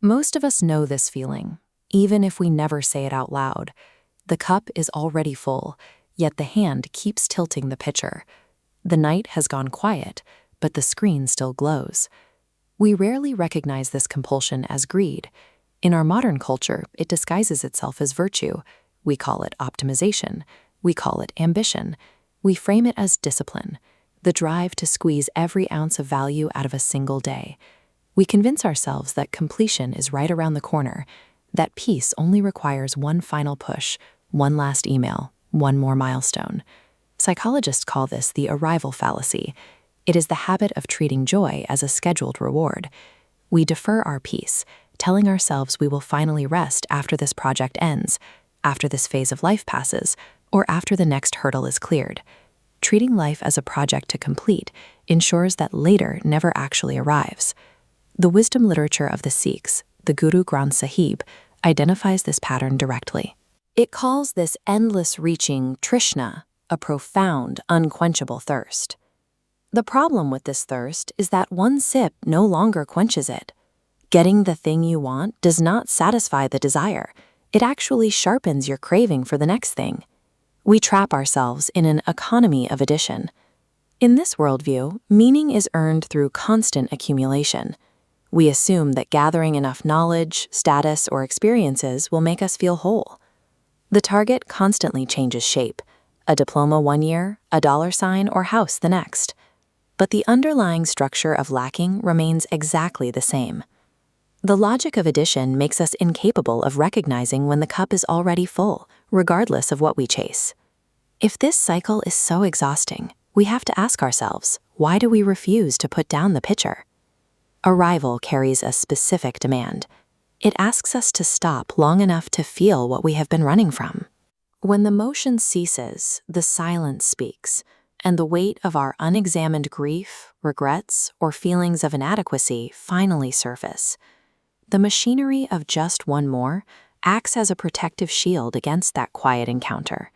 Most of us know this feeling, even if we never say it out loud. The cup is already full, yet the hand keeps tilting the pitcher. The night has gone quiet, but the screen still glows. We rarely recognize this compulsion as greed. In our modern culture, it disguises itself as virtue. We call it optimization. We call it ambition. We frame it as discipline, the drive to squeeze every ounce of value out of a single day. We convince ourselves that completion is right around the corner, that peace only requires one final push, one last email, one more milestone. Psychologists call this the arrival fallacy. It is the habit of treating joy as a scheduled reward. We defer our peace, telling ourselves we will finally rest after this project ends, after this phase of life passes, or after the next hurdle is cleared. Treating life as a project to complete ensures that later never actually arrives. The wisdom literature of the Sikhs, the Guru Granth Sahib, identifies this pattern directly. It calls this endless reaching trishna, a profound, unquenchable thirst. The problem with this thirst is that one sip no longer quenches it. Getting the thing you want does not satisfy the desire. It actually sharpens your craving for the next thing. We trap ourselves in an economy of addition. In this worldview, meaning is earned through constant accumulation. We assume that gathering enough knowledge, status, or experiences will make us feel whole. The target constantly changes shape: a diploma one year, a dollar sign, or house the next. But the underlying structure of lacking remains exactly the same. The logic of addition makes us incapable of recognizing when the cup is already full, regardless of what we chase. If this cycle is so exhausting, we have to ask ourselves, why do we refuse to put down the pitcher? Arrival carries a specific demand. It asks us to stop long enough to feel what we have been running from. When the motion ceases, the silence speaks, and the weight of our unexamined grief, regrets, or feelings of inadequacy finally surface. The machinery of just one more acts as a protective shield against that quiet encounter.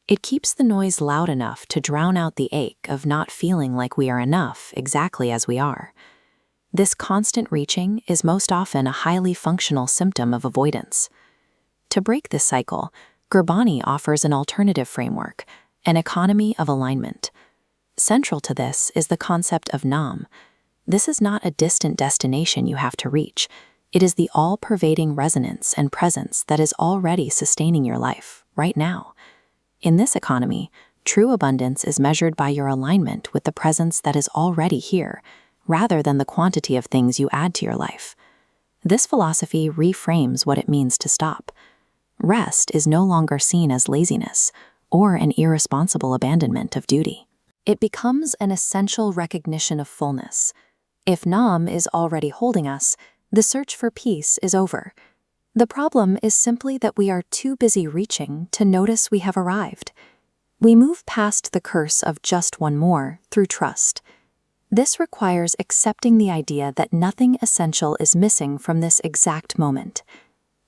It keeps the noise loud enough to drown out the ache of not feeling like we are enough exactly as we are. This constant reaching is most often a highly functional symptom of avoidance. To break this cycle, Gurbani offers an alternative framework, an economy of alignment. Central to this is the concept of Nam. This is not a distant destination you have to reach. It is the all-pervading resonance and presence that is already sustaining your life, right now. In this economy, true abundance is measured by your alignment with the presence that is already here, rather than the quantity of things you add to your life. This philosophy reframes what it means to stop. Rest is no longer seen as laziness or an irresponsible abandonment of duty. It becomes an essential recognition of fullness. If Nam is already holding us, the search for peace is over. The problem is simply that we are too busy reaching to notice we have arrived. We move past the curse of just one more through trust. This requires accepting the idea that nothing essential is missing from this exact moment.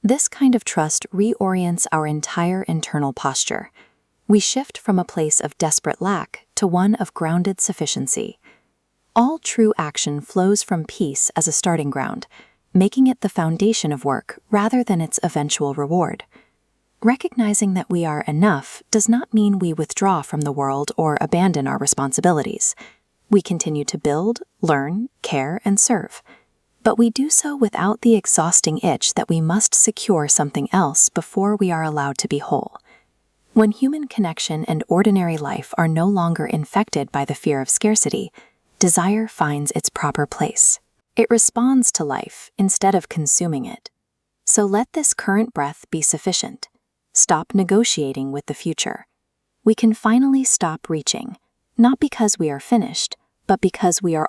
This kind of trust reorients our entire internal posture. We shift from a place of desperate lack to one of grounded sufficiency. All true action flows from peace as a starting ground, making it the foundation of work rather than its eventual reward. Recognizing that we are enough does not mean we withdraw from the world or abandon our responsibilities. We continue to build, learn, care, and serve. But we do so without the exhausting itch that we must secure something else before we are allowed to be whole. When human connection and ordinary life are no longer infected by the fear of scarcity, desire finds its proper place. It responds to life instead of consuming it. So let this current breath be sufficient. Stop negotiating with the future. We can finally stop reaching, not because we are finished, but because we are